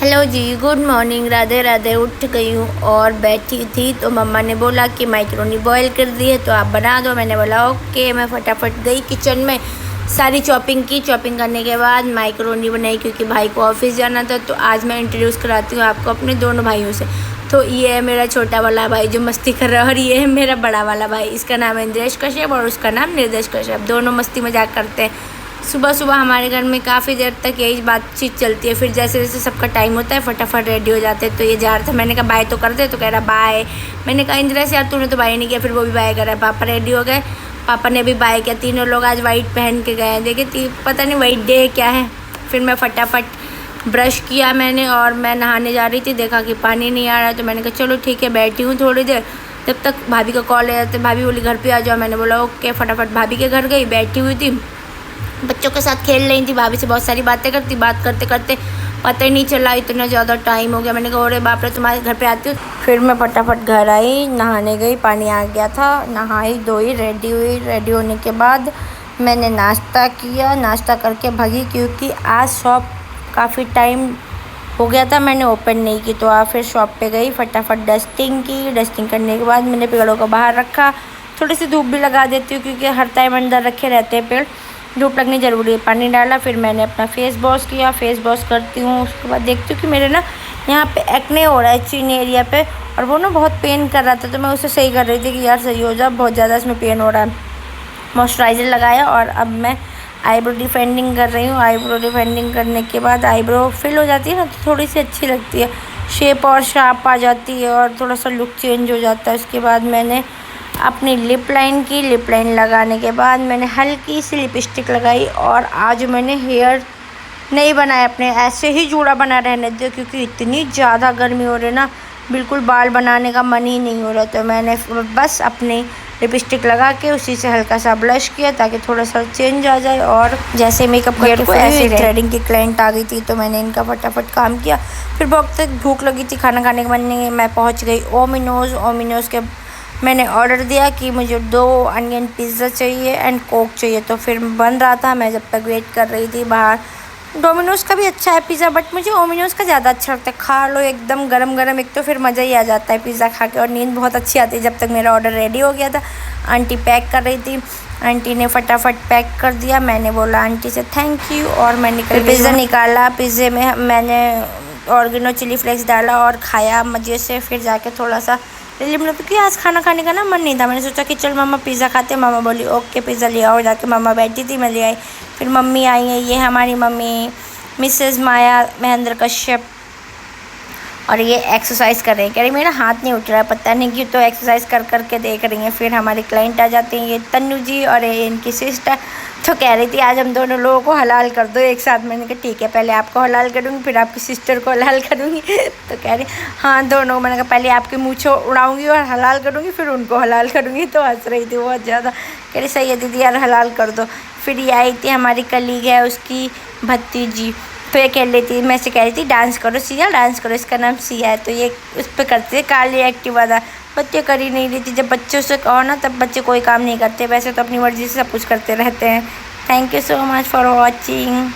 Hello जी, good morning. Radhe Radhe. उठ गई हूँ और बैठी थी तो मम्मा ने बोला कि मैक्रोनी बॉईल कर दी है तो आप बना दो। मैंने बोला ओके। मैं फटाफट गई किचन में, सारी चॉपिंग की। चॉपिंग करने के बाद मैक्रोनी बनाई क्योंकि भाई को ऑफिस जाना था। तो आज मैं इंट्रोड्यूस कराती हूँ आपको अपने दोनों भाइयों से। तो ये है मेरा छोटा वाला भाई जो मस्ती कर रहा है और ये है मेरा बड़ा वाला भाई। इसका नाम है इंद्रेश कश्यप और उसका नाम निर्देश कश्यप। दोनों मस्ती मजाक करते हैं। सुबह सुबह हमारे घर में काफ़ी देर तक यही बातचीत चलती है। फिर जैसे जैसे सबका टाइम होता है फटाफट रेडी हो जाते हैं। तो ये जा रहा था, मैंने कहा बाय तो कर दे, तो कह रहा बाय। मैंने कहा इंद्रेश यार तूने तो बाय नहीं किया, फिर वो भी बाय कर रहा है। पापा रेडी हो गए, पापा ने भी बाय किया। तीनों लोग आज वाइट पहन के गए हैं। देखिए पता नहीं वाइट डे क्या है। फिर मैं फटाफट ब्रश किया मैंने और मैं नहाने जा रही थी, देखा कि पानी नहीं आ रहा तो मैंने कहा चलो ठीक है बैठी हूँ थोड़ी देर। जब तक भाभी का कॉल आ जाते, भाभी बोली घर पे आ जाओ। मैंने बोला ओके। फटाफट भाभी के घर गई, बैठी हुई थी बच्चों के साथ खेल रही थी। भाभी से बहुत सारी बातें करती, बात करते करते पता ही नहीं चला इतना ज़्यादा टाइम हो गया। मैंने कहा अरे बाप रे तुम्हारे घर पे आती हूँ। फिर मैं फटाफट घर आई, नहाने गई, पानी आ गया था, नहाई धोई, रेडी हुई। रेडी होने के बाद मैंने नाश्ता किया, नाश्ता करके भागी क्योंकि आज शॉप काफ़ी टाइम हो गया था मैंने ओपन नहीं की। तो फिर शॉप पे गई, फटाफट डस्टिंग की। डस्टिंग करने के बाद मैंने पेड़ों को बाहर रखा। थोड़ी सी धूप भी लगा देती हूँ क्योंकि हर टाइम अंदर रखे रहते हैं पेड़, धूप लगनी ज़रूरी है। पानी डाला, फिर मैंने अपना फेस वॉश किया। फेस वॉश करती हूँ, उसके बाद देखती हूँ कि मेरे ना यहाँ पे एक्ने हो रहा है चीन एरिया पे, और वो ना बहुत पेन कर रहा था। तो मैं उसे सही कर रही थी कि यार सही हो जा, बहुत ज़्यादा इसमें पेन हो रहा है। मॉइस्चराइज़र लगाया और अब मैं आईब्रो डिफेंडिंग कर रही हूँ। आईब्रो डिफेंडिंग करने के बाद आईब्रो फिल हो जाती है ना तो थोड़ी सी अच्छी लगती है, शेप और शार्प आ जाती है और थोड़ा सा लुक चेंज हो जाता है। उसके बाद मैंने अपनी लिप लाइन की। लिप लाइन लगाने के बाद मैंने हल्की सी लिपस्टिक लगाई और आज मैंने हेयर नहीं बनाया अपने, ऐसे ही जूड़ा बना रहने दिया क्योंकि इतनी ज़्यादा गर्मी हो रही है ना, बिल्कुल बाल बनाने का मन ही नहीं हो रहा। तो मैंने बस अपनी लिपस्टिक लगा के उसी से हल्का सा ब्लश किया ताकि थोड़ा सा चेंज आ जाए। और जैसे मेकअप करके ऐसे थ्रेडिंग की क्लाइंट आ गई थी तो मैंने इनका फटाफट काम किया। फिर बहुत तक भूख लगी थी, खाना खाने के मन नहीं, मैं पहुँच गई ओमिनोज़ के मैंने ऑर्डर दिया कि मुझे 2 अनियन पिज़्ज़ा चाहिए एंड कोक चाहिए। तो फिर बन रहा था, मैं जब तक वेट कर रही थी बाहर। डोमिनोज़ का भी अच्छा है पिज़्ज़ा, बट मुझे ओमिनोज़ का ज़्यादा अच्छा लगता है। खा लो एकदम गरम गरम, एक तो फिर मज़ा ही आ जाता है पिज़्ज़ा खा के, और नींद बहुत अच्छी आती है। जब तक मेरा ऑर्डर रेडी हो गया था, आंटी पैक कर रही थी, आंटी ने फटाफट पैक कर दिया। मैंने बोला आंटी से थैंक यू और मैं पिज़्ज़ा निकाला। पिज़्ज़े में मैंने ऑर्गेनो चिली फ्लेक्स डाला और खाया मज़े से। फिर जाके थोड़ा सा क्योंकि आज खाना खाने का ना मन नहीं था। मैंने सोचा कि चल मम्मा पिज़्ज़ा खाते। मम्मा बोली ओके पिज़्ज़ा ले आओ। जाके मम्मा बैठी थी, मैं ले आई। फिर मम्मी आई है, ये हमारी मम्मी मिसेज़ माया महेंद्र कश्यप, और ये एक्सरसाइज कर रही है। कह रही मेरा हाथ नहीं उठ रहा है पता नहीं क्यों, तो एक्सरसाइज कर करके देख रही हैं। फिर हमारे क्लाइंट आ जाते हैं, ये तन्नू जी और ये इनकी सिस्टर। तो कह रही थी आज हम दोनों लोगों को हलाल कर दो एक साथ। मैंने कहा ठीक है, पहले आपको हलाल करूँगी फिर आपकी सिस्टर को हलाल करूँगी। तो कह रही हाँ दोनों। मैंने कहा पहले आपकी मूंछों उड़ाऊँगी और हलाल करूँगी फिर उनको हलाल करूँगी। तो हंस रही थी बहुत ज़्यादा, कह रही सही है दीदी यार हलाल कर दो। फिर ये आई थी हमारी कलीग है, उसकी भतीजी। तो ये कह रही थी, मैं से कह रही थी डांस करो सिया, डांस करो, इसका नाम सिया है। तो ये उस पर करते थे काली एक्टिवा था, बच्चे कर ही नहीं रही थी। जब बच्चों से कहो ना तब बच्चे कोई काम नहीं करते, वैसे तो अपनी मर्ज़ी से सब कुछ करते रहते हैं। Thank you so much for watching.